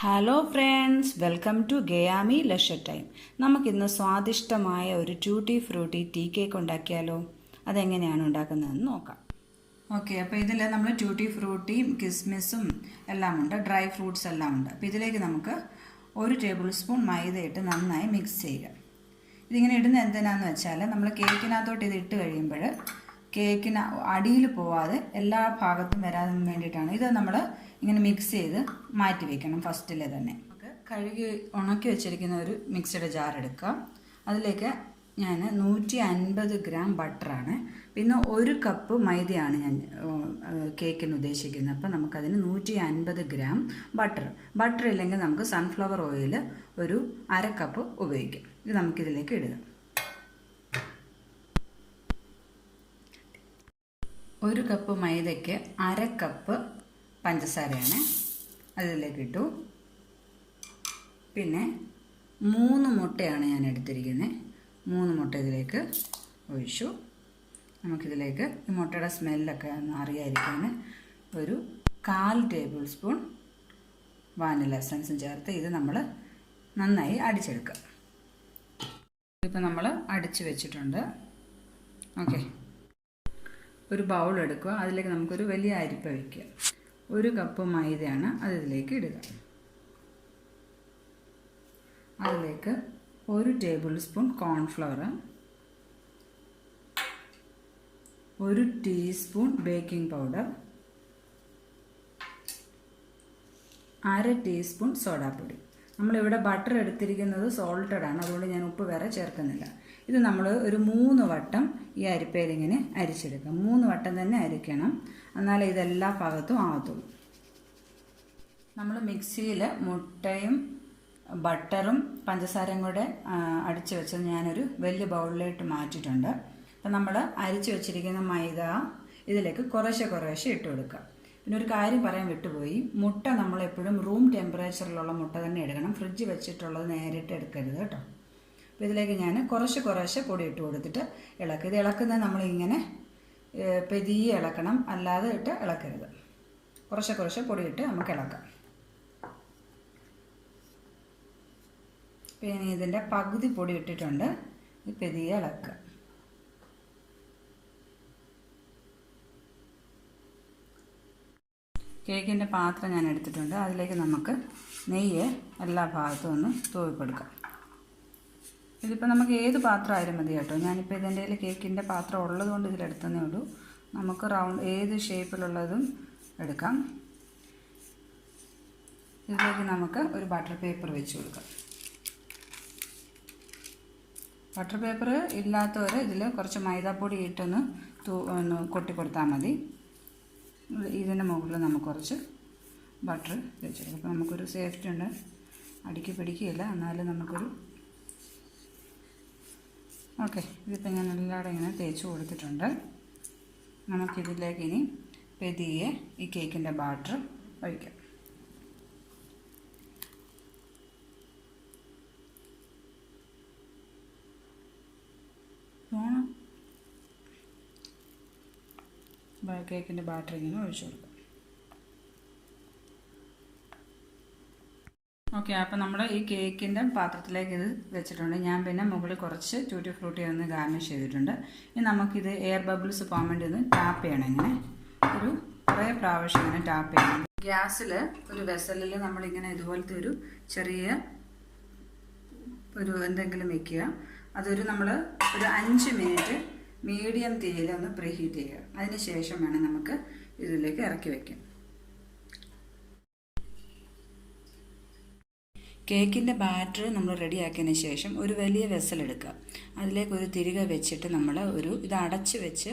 Hello friends, welcome to ഗയാമി leisure time. നമുക്കിന്ന് സ്വാദിഷ്ടമായ ഒരു ട്യൂട്ടി ഫ്രൂട്ടി ടീ കേക്ക് ഉണ്ടാക്കിയാലോ? അതെങ്ങനെയാണ് ഉണ്ടാക്കുന്നതെന്ന് നോക്കാം. ഓക്കെ, അപ്പോൾ ഇതിൽ നമ്മൾ ട്യൂട്ടി ഫ്രൂട്ടിയും കിസ്മിസും എല്ലാം ഉണ്ട്, ഡ്രൈ ഫ്രൂട്ട്സ് എല്ലാം ഉണ്ട്. അപ്പോൾ ഇതിലേക്ക് നമുക്ക് 1 ടേബിൾ സ്പൂൺ മൈദ ഇട്ട് നന്നായി മിക്സ് ചെയ്യുക. ഇതിങ്ങനെ ഇടുന്നത് എന്തിനാണെന്ന് വെച്ചാൽ നമ്മൾ കേക്കിനകത്തോട്ട് ഇത് ഇട്ട് കഴിയുമ്പോൾ കേക്കിന് അടിയിൽ പോവാതെ എല്ലാ ഭാഗത്തും വരാൻ വേണ്ടിയിട്ടാണ്. ഇത് നമ്മൾ ഇങ്ങനെ മിക്സ് ചെയ്ത് മാറ്റി വയ്ക്കണം. ഫസ്റ്റിലെ തന്നെ നമുക്ക് കഴുകി ഉണക്കി വെച്ചിരിക്കുന്ന ഒരു മിക്സിയുടെ ജാർ എടുക്കുക. അതിലേക്ക് ഞാൻ 150 ഗ്രാം ബട്ടറാണ്, പിന്നെ 1 കപ്പ് മൈദയാണ് ഞാൻ കേക്കിന് ഉദ്ദേശിക്കുന്നത്. അപ്പോൾ നമുക്കതിന് 150 ഗ്രാം ബട്ടർ ഇല്ലെങ്കിൽ നമുക്ക് സൺഫ്ലവർ ഓയിൽ ഒരു 1/2 കപ്പ് ഉപയോഗിക്കാം. ഇത് നമുക്കിതിലേക്ക് ഇടുക. 1 കപ്പ് മൈദയ്ക്ക് 1/2 കപ്പ് പഞ്ചസാരയാണ്, അതിലേക്ക് ഇട്ടു. പിന്നെ 3 മുട്ടയാണ് ഞാൻ എടുത്തിരിക്കുന്നത്. 3 മുട്ട ഇതിലേക്ക് ഒഴിച്ചു. നമുക്കിതിലേക്ക് ഈ മുട്ടയുടെ സ്മെല്ലൊക്കെ ഒന്ന് അറിയാതിരിക്കാൻ ഒരു 1/4 ടേബിൾ സ്പൂൺ വാനില എസൻസും ചേർത്ത് ഇത് നമ്മൾ നന്നായി അടിച്ചെടുക്കുക. ഇപ്പോൾ നമ്മൾ അടിച്ച് വെച്ചിട്ടുണ്ട്. ഓക്കെ, ഒരു ബൗൾ എടുക്കുക. അതിലേക്ക് നമുക്കൊരു വലിയ അരിപ്പ വയ്ക്കുക. 1 കപ്പ് മൈദയാണ് അതിലേക്ക് ഇടുക. അതിലേക്ക് 1 tablespoon cornflour, 1 teaspoon baking powder, 1/2 teaspoon സോഡാപ്പൊടി. നമ്മളിവിടെ ബട്ടർ എടുത്തിരിക്കുന്നത് സോൾട്ടഡ് ആണ്, അതുകൊണ്ട് ഞാൻ ഉപ്പ് വേറെ ചേർക്കുന്നില്ല. ഇത് നമ്മൾ ഒരു 3 വട്ടം ഈ അരിപ്പയിൽ ഇങ്ങനെ അരിച്ചെടുക്കാം. 3 വട്ടം തന്നെ അരിക്കണം, എന്നാലേ ഇതെല്ലാ ഭാഗത്തും ആകത്തുള്ളൂ. നമ്മൾ മിക്സിയിൽ മുട്ടയും ബട്ടറും പഞ്ചസാരയും കൂടെ അടിച്ച് വെച്ചത് ഞാനൊരു വലിയ ബൗളിലേക്ക് മാറ്റിയിട്ടുണ്ട്. അപ്പം നമ്മൾ അരിച്ച് വെച്ചിരിക്കുന്ന മൈദ ഇതിലേക്ക് കുറേശ്ശെ ഇട്ട് കൊടുക്കുക. പിന്നെ ഒരു കാര്യം പറയാൻ വിട്ടുപോയി, മുട്ട നമ്മളെപ്പോഴും റൂം ടെമ്പറേച്ചറിലുള്ള മുട്ട തന്നെ എടുക്കണം, ഫ്രിഡ്ജ് വെച്ചിട്ടുള്ളത് നേരിട്ട് എടുക്കരുത് കേട്ടോ. അപ്പോൾ ഇതിലേക്ക് ഞാൻ കുറേശ്ശെ പൊടി ഇട്ട് കൊടുത്തിട്ട് ഇളക്കുക. ഇത് ഇളക്കുന്നത് നമ്മളിങ്ങനെ പെതിയെ ഇളക്കണം, അല്ലാതെ ഇട്ട് ഇളക്കരുത്. കുറേശ്ശെ പൊടി ഇട്ട് നമുക്ക് ഇളക്കാം. പിന്നെ ഇതിൻ്റെ പകുതി പൊടി ഇട്ടിട്ടുണ്ട്. ഇത് പെതിയെ ഇളക്കുക. കേക്കിൻ്റെ പാത്രം ഞാൻ എടുത്തിട്ടുണ്ട്. അതിലേക്ക് നമുക്ക് നെയ്യ് എല്ലാ ഭാഗത്തും ഒന്ന് തൂവി കൊടുക്കാം. ഇതിപ്പോൾ നമുക്ക് ഏത് പാത്രമായാലും മതി കേട്ടോ. ഞാനിപ്പോൾ ഇതിൻ്റെ കേക്കിൻ്റെ പാത്രം ഉള്ളതുകൊണ്ട് ഇതിലെടുത്തതേ ഉള്ളൂ. നമുക്ക് റൗണ്ട് ഏത് ഷേപ്പിലുള്ളതും എടുക്കാം. ഇതിലേക്ക് നമുക്ക് ഒരു ബട്ടർ പേപ്പർ വെച്ച് കൊടുക്കാം. ബട്ടർ പേപ്പർ ഇല്ലാത്തവർ ഇതിൽ കുറച്ച് മൈദാപ്പൊടി ഇട്ടൊന്ന് കൊട്ടി കൊടുത്താൽ മതി. ഇതിൻ്റെ മുകളിൽ നമുക്ക് കുറച്ച് ബട്ടർ വെച്ചെടുക്കാം. അപ്പോൾ നമുക്കൊരു സേഫ്റ്റി ഉണ്ട്, അടിക്ക് പിടിക്കുകയില്ല, എന്നാലും നമുക്കൊരു ഓക്കെ. ഇതിപ്പോൾ ഞാൻ എല്ലാവരും ഇങ്ങനെ തേച്ച് കൊടുത്തിട്ടുണ്ട്. നമുക്കിതിലേക്ക് ഇനി പെതിയെ ഈ കേക്കിൻ്റെ ബാറ്റർ ഒഴിക്കാം. കേക്കിൻ്റെ ബാറ്റർ ഇങ്ങനെ ഒഴിച്ചു കൊടുക്കാം. ഓക്കെ, അപ്പോൾ നമ്മൾ ഈ കേക്കിൻ്റെ പാത്രത്തിലേക്ക് ഇത് വെച്ചിട്ടുണ്ട്. ഞാൻ പിന്നെ മുകളിൽ കുറച്ച് ട്യൂട്ടി ഫ്രൂട്ടി ഒന്ന് ഗാർണിഷ് ചെയ്തിട്ടുണ്ട്. ഇനി നമുക്കിത് എയർ ബബിൾസ് പോകാൻ വേണ്ടി ഒന്ന് ടാപ്പ് ചെയ്യണം. ഇങ്ങനെ കുറേ പ്രാവശ്യം ഇങ്ങനെ ടാപ്പ് ചെയ്യണം. ഗ്യാസിൽ ഒരു വെസലിൽ നമ്മളിങ്ങനെ ഇതുപോലത്തെ ഒരു ചെറിയ എന്തെങ്കിലും വെക്കുക. അതൊരു നമ്മൾ ഒരു 5 മിനിറ്റ് മീഡിയം തീയിൽ ഒന്ന് പ്രീഹീറ്റ് ചെയ്യുക. അതിന് ശേഷം വേണം നമുക്ക് ഇതിലേക്ക് ഇറക്കി വയ്ക്കാം. കേക്കിൻ്റെ ബാറ്റർ നമ്മൾ റെഡിയാക്കിയതിന് ശേഷം ഒരു വലിയ വെസൽ എടുക്കുക. അതിലേക്ക് ഒരു തിരികെ വെച്ചിട്ട് നമ്മൾ ഇത് അടച്ച് വെച്ച്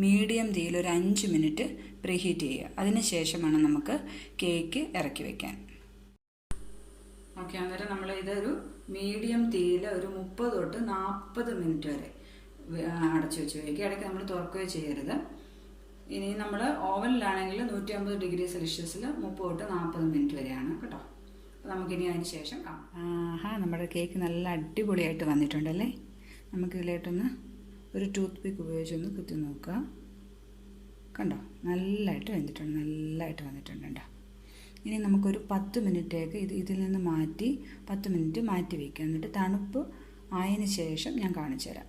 മീഡിയം തീയിൽ ഒരു 5 മിനിറ്റ് പ്രീഹീറ്റ് ചെയ്യുക. അതിന് ശേഷമാണ് നമുക്ക് കേക്ക് ഇറക്കി വയ്ക്കാൻ. ഓക്കെ, അന്നേരം നമ്മൾ ഇതൊരു മീഡിയം തീയിൽ ഒരു 30 തൊട്ട് 40 മിനിറ്റ് വരെ അടച്ചു വെച്ച് വയ്ക്കുക. ഇടയ്ക്ക് നമ്മൾ തുറക്കുകയോ ചെയ്യരുത്. ഇനി നമ്മൾ ഓവനിലാണെങ്കിൽ 150 ഡിഗ്രി സെൽഷ്യസിൽ 30 തൊട്ട് 40 മിനിറ്റ് വരെയാണ് കേട്ടോ. അപ്പോൾ നമുക്കിനി അതിന് ശേഷം നമ്മുടെ കേക്ക് നല്ല അടിപൊളിയായിട്ട് വന്നിട്ടുണ്ടല്ലേ. നമുക്കിതിലേട്ടൊന്ന് ഒരു ടൂത്ത് പിക്ക് ഉപയോഗിച്ചൊന്ന് കുത്തി നോക്കുക. കണ്ടോ, നല്ലതായിട്ട് വന്നിട്ടുണ്ട് കേട്ടോ. ഇനി നമുക്കൊരു 10 മിനിറ്റേക്ക് ഇതിൽ നിന്ന് മാറ്റി 10 മിനിറ്റ് മാറ്റി വയ്ക്കുക. എന്നിട്ട് തണുപ്പ് ആയതിന് ശേഷം ഞാൻ കാണിച്ചു തരാം.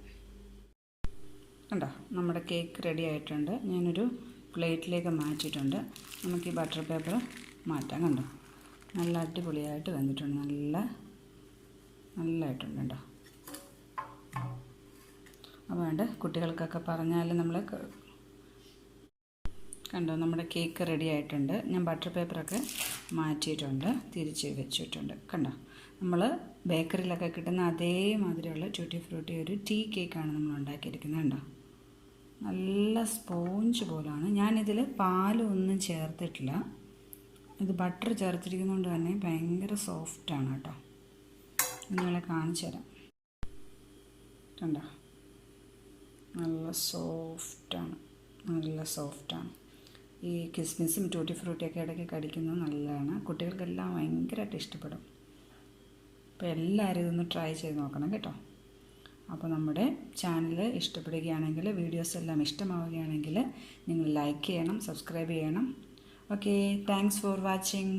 കണ്ടോ, നമ്മുടെ കേക്ക് റെഡി ആയിട്ടുണ്ട്. ഞാനൊരു പ്ലേറ്റിലേക്ക് മാറ്റിയിട്ടുണ്ട്. നമുക്ക് ഈ ബട്ടർ പേപ്പർ മാറ്റാം. കണ്ടോ, നല്ല അടിപൊളിയായിട്ട് വന്നിട്ടുണ്ട്. നല്ലതായിട്ടുണ്ട് കേട്ടോ. അപ്പോൾ വേണ്ട കുട്ടികൾക്കൊക്കെ പറഞ്ഞാൽ നമ്മൾ കണ്ടോ, നമ്മുടെ കേക്ക് റെഡി ആയിട്ടുണ്ട്. ഞാൻ ബട്ടർ പേപ്പറൊക്കെ മാറ്റിയിട്ടുണ്ട്, തിരിച്ച് വെച്ചിട്ടുണ്ട്. കണ്ടോ, നമ്മൾ ബേക്കറിയിലൊക്കെ കിട്ടുന്ന അതേമാതിരിയുള്ള ട്യൂട്ടി ഫ്രൂട്ടി ഒരു ടീ കേക്കാണ് നമ്മൾ ഉണ്ടാക്കിയിരിക്കുന്നത്. കണ്ടോ, നല്ല സ്പോഞ്ച് പോലാണ്. ഞാനിതിൽ പാലൊന്നും ചേർത്തിട്ടില്ല. ഇത് ബട്ടർ ചേർത്തിരിക്കുന്നതുകൊണ്ട് തന്നെ ഭയങ്കര സോഫ്റ്റാണ് കേട്ടോ. നിങ്ങളെ കാണിച്ചു തരാം. കണ്ടോ, നല്ല സോഫ്റ്റാണ്. ഈ കിസ്മിസും ട്യൂട്ടി ഫ്രൂട്ടിയൊക്കെ ഇടയ്ക്ക് കടിക്കുന്നത് നല്ലതാണ്. കുട്ടികൾക്കെല്ലാം ഭയങ്കരമായിട്ട് ഇഷ്ടപ്പെടും. അപ്പോൾ എല്ലാവരും ഇതൊന്ന് ട്രൈ ചെയ്ത് നോക്കണം കേട്ടോ. അപ്പോൾ നമ്മുടെ ചാനൽ ഇഷ്ടപ്പെടുകയാണെങ്കിൽ, വീഡിയോസ് എല്ലാം ഇഷ്ടമാവുകയാണെങ്കിൽ നിങ്ങൾ ലൈക്ക് ചെയ്യണം, സബ്സ്ക്രൈബ് ചെയ്യണം. Okay, thanks for watching.